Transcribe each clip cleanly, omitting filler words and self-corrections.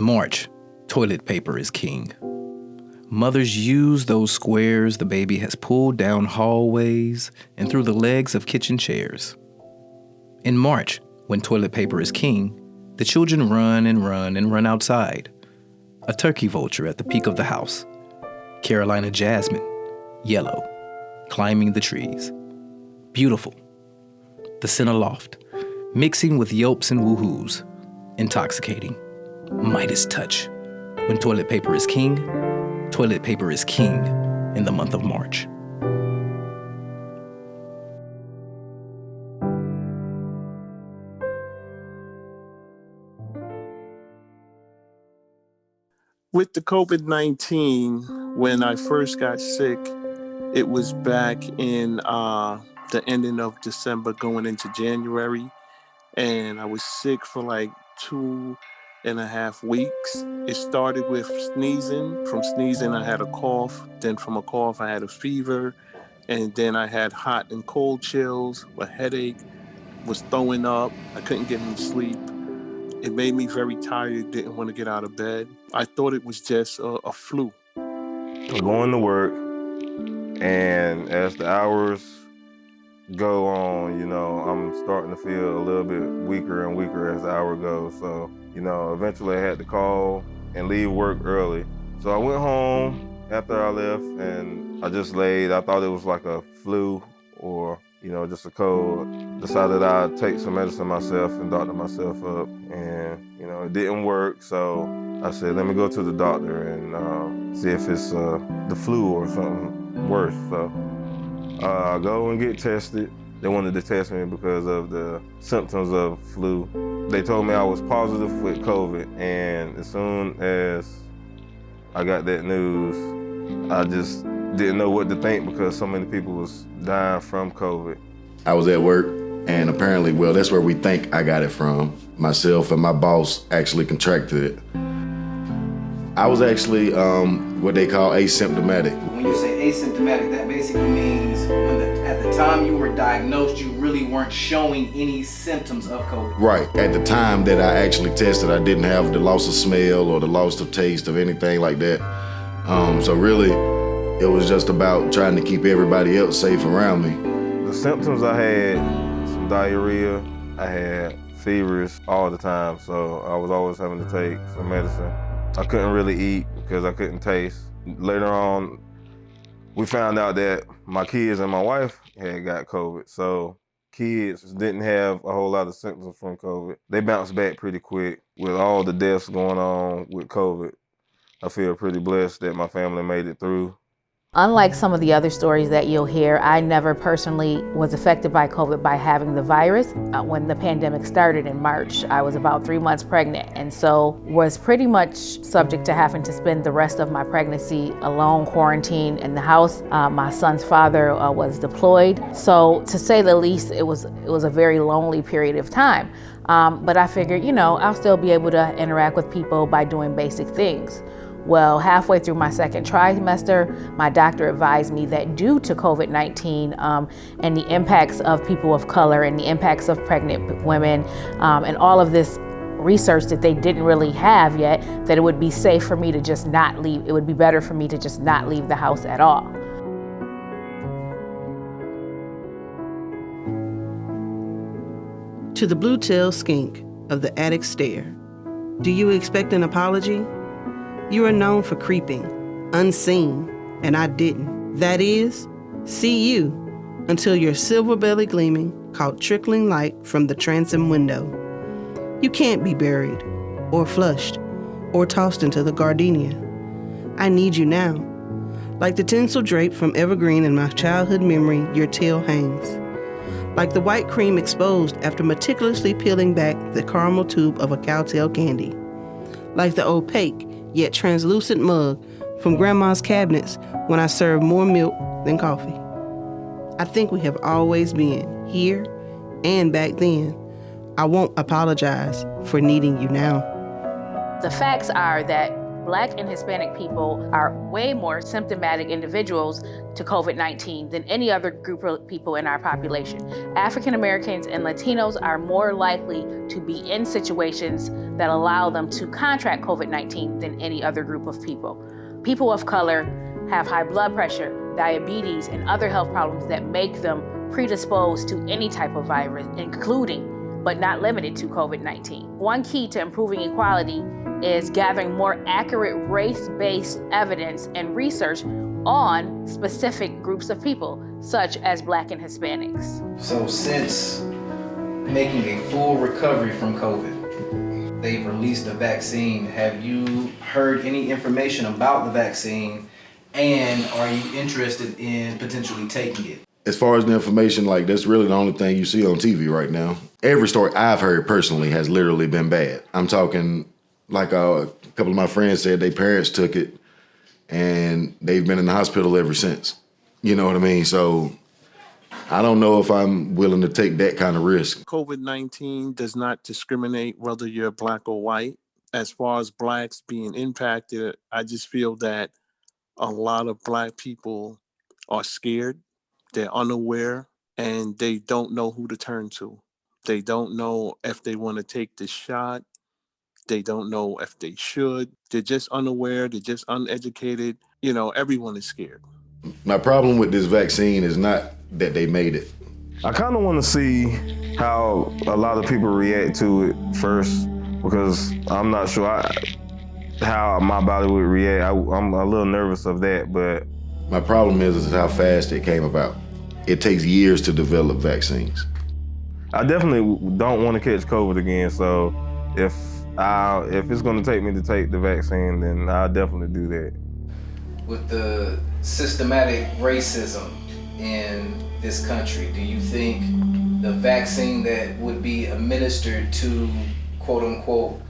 March, toilet paper is king. Mothers use those squares the baby has pulled down hallways and through the legs of kitchen chairs. In March, when toilet paper is king, the children run and run and run outside. A turkey vulture at the peak of the house. Carolina jasmine, yellow, climbing the trees. Beautiful. The scent aloft, mixing with yelps and woohoos. Intoxicating. Midas touch. When toilet paper is king in the month of March. With the COVID-19, when I first got sick, it was back in the ending of December going into January. And I was sick for like 2.5 weeks. It started with sneezing. From sneezing, I had a cough. Then from a cough, I had a fever. And then I had hot and cold chills, a headache, was throwing up. I couldn't get any sleep. It made me very tired, didn't want to get out of bed. I thought it was just a flu. I'm going to work, and as the hours go on, I'm starting to feel a little bit weaker and weaker as the hour goes. So, eventually I had to call and leave work early. So I went home after I left, and I just laid. I thought it was like a flu or just a cold. Decided I'd take some medicine myself and doctor myself up, and it didn't work. So I said, let me go to the doctor and see if it's the flu or something worse. So I go and get tested. They wanted to test me because of the symptoms of flu. They told me I was positive with COVID, and as soon as I got that news, I just didn't know what to think because so many people was dying from COVID. I was at work, and apparently, that's where we think I got it from. Myself and my boss actually contracted it. I was actually what they call asymptomatic. When you say asymptomatic, that basically means at the time you were diagnosed, you really weren't showing any symptoms of COVID. Right. At the time that I actually tested, I didn't have the loss of smell or the loss of taste of anything like that. So really, it was just about trying to keep everybody else safe around me. The symptoms I had, some diarrhea, I had fevers all the time, so I was always having to take some medicine. I couldn't really eat because I couldn't taste. Later on, we found out that my kids and my wife had got COVID, so kids didn't have a whole lot of symptoms from COVID. They bounced back pretty quick. With all the deaths going on with COVID, I feel pretty blessed that my family made it through. Unlike some of the other stories that you'll hear, I never personally was affected by COVID by having the virus. When the pandemic started in March, I was about 3 months pregnant, and so was pretty much subject to having to spend the rest of my pregnancy alone, quarantined in the house. My son's father was deployed, so to say the least, it was a very lonely period of time. But I figured, I'll still be able to interact with people by doing basic things. Well, halfway through my second trimester, my doctor advised me that due to COVID-19 and the impacts of people of color and the impacts of pregnant women and all of this research that they didn't really have yet, that it would be safe for me to just not leave. It would be better for me to just not leave the house at all. To the blue-tailed skink of the attic stair, do you expect an apology? You are known for creeping, unseen, and I didn't. That is, see you until your silver belly gleaming caught trickling light from the transom window. You can't be buried, or flushed, or tossed into the gardenia. I need you now. Like the tinsel drape from evergreen in my childhood memory, your tail hangs. Like the white cream exposed after meticulously peeling back the caramel tube of a cowtail candy. Like the opaque, yet translucent mug from Grandma's cabinets when I served more milk than coffee. I think we have always been, here and back then. I won't apologize for needing you now. The facts are that Black and Hispanic people are way more symptomatic individuals to COVID-19 than any other group of people in our population. African Americans and Latinos are more likely to be in situations that allow them to contract COVID-19 than any other group of people. People of color have high blood pressure, diabetes, and other health problems that make them predisposed to any type of virus, including but not limited to COVID-19. One key to improving equality is gathering more accurate race-based evidence and research on specific groups of people, such as Black and Hispanics. So since making a full recovery from COVID, they've released a vaccine. Have you heard any information about the vaccine, and are you interested in potentially taking it? As far as the information, like, that's really the only thing you see on TV right now. Every story I've heard personally has literally been bad. I'm talking, like a couple of my friends said their parents took it and they've been in the hospital ever since. You know what I mean? So I don't know if I'm willing to take that kind of risk. COVID-19 does not discriminate whether you're Black or white. As far as Blacks being impacted, I just feel that a lot of Black people are scared. They're unaware, and they don't know who to turn to. They don't know if they want to take the shot. They don't know if they should. They're just unaware. They're just uneducated. You know, everyone is scared. My problem with this vaccine is not that they made it. I kind of want to see how a lot of people react to it first, because I'm not sure how my body would react. I'm a little nervous of that, but my problem is how fast it came about. It takes years to develop vaccines. I definitely don't want to catch COVID again, so if it's going to take me to take the vaccine, then I'll definitely do that. With the systematic racism in this country, do you think the vaccine that would be administered to quote unquote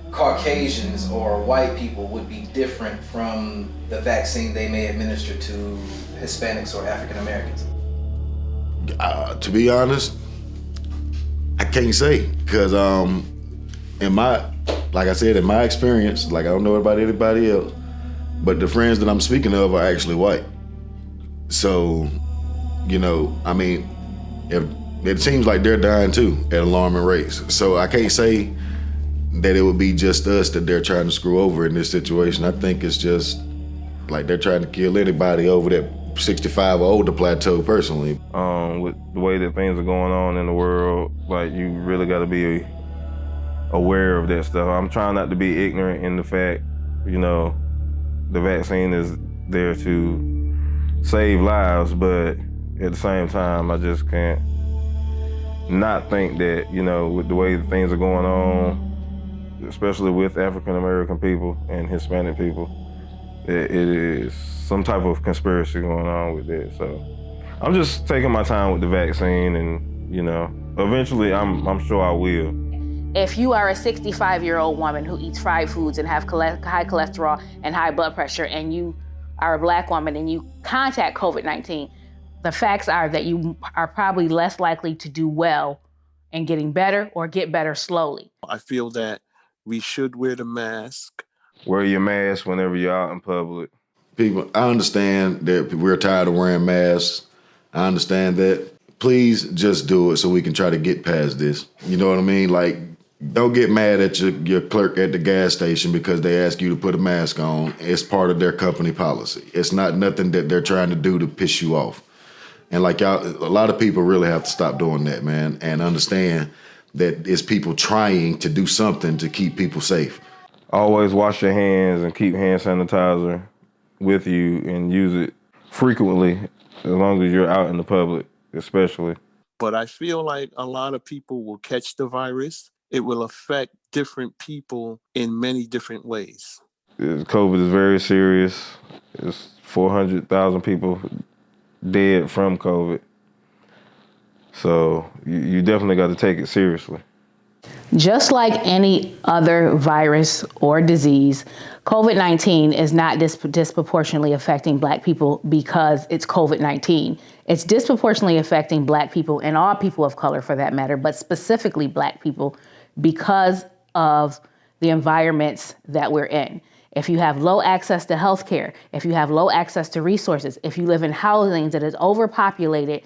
Caucasians or white people would be different from the vaccine they may administer to Hispanics or African Americans? To be honest, I can't say, because like I said, in my experience, like, I don't know about anybody else, but the friends that I'm speaking of are actually white. So, you know, I mean, if it seems like they're dying too at alarming rates. So I can't say that it would be just us that they're trying to screw over in this situation. I think it's just like they're trying to kill anybody over that 65 or older plateau personally. With the way that things are going on in the world, like, you really got to be aware of that stuff. I'm trying not to be ignorant in the fact, you know, the vaccine is there to save lives, but at the same time, I just can't not think that, you know, with the way that things are going on, especially with African American people and Hispanic people, that it is some type of conspiracy going on with it. So I'm just taking my time with the vaccine, and, you know, eventually I'm sure I will. If you are a 65-year-old woman who eats fried foods and have high cholesterol and high blood pressure, and you are a Black woman and you contact COVID-19, the facts are that you are probably less likely to do well in getting better or get better slowly. I feel that we should wear the mask. Wear your mask whenever you're out in public. People, I understand that we're tired of wearing masks. I understand that. Please just do it so we can try to get past this. You know what I mean? Like, don't get mad at your clerk at the gas station because they ask you to put a mask on. It's part of their company policy. It's not nothing that they're trying to do to piss you off. And like y'all, a lot of people really have to stop doing that, man, and understand that it's people trying to do something to keep people safe. Always wash your hands and keep hand sanitizer with you and use it frequently as long as you're out in the public, especially. But I feel like a lot of people will catch the virus. It will affect different people in many different ways. COVID is very serious. It's 400,000 people dead from COVID. So you definitely got to take it seriously. Just like any other virus or disease, COVID-19 is not disproportionately affecting Black people because it's COVID-19. It's disproportionately affecting Black people and all people of color for that matter, but specifically Black people because of the environments that we're in. If you have low access to healthcare, if you have low access to resources, if you live in housing that is overpopulated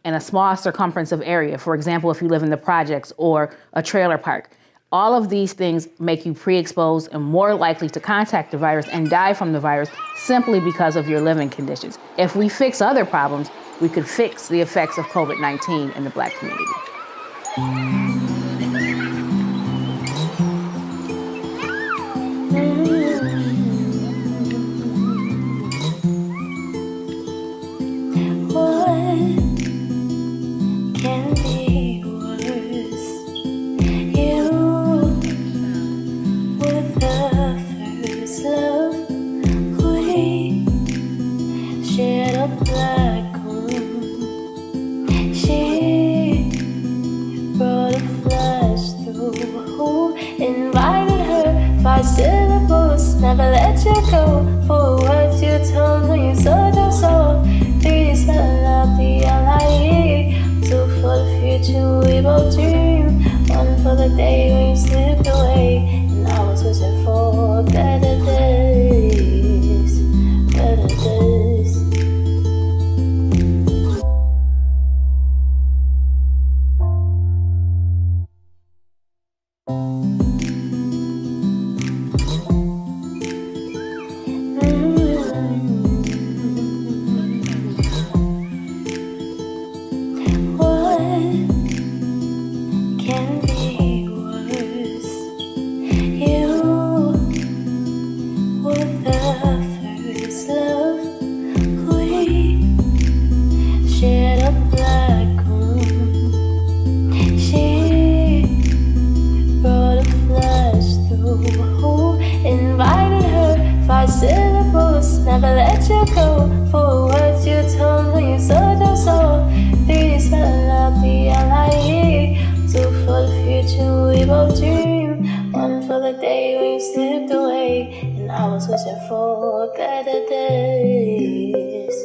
in a small circumference of area, for example, if you live in the projects or a trailer park, all of these things make you pre-exposed and more likely to contact the virus and die from the virus simply because of your living conditions. If we fix other problems, we could fix the effects of COVID-19 in the Black community. Syllables, never let you go. For words you told when you sold your soul. 3D spelling out the LIE. 2 for the future we both dream. 1 for the day when you slipped away. And I was wishing for better days, better days. Syllables, never let you go. For words you told when you sold your soul. 3D spelling out the LIE. 2 for the future we both dream. 1 for the day when you slipped away. And I was wishing for better days.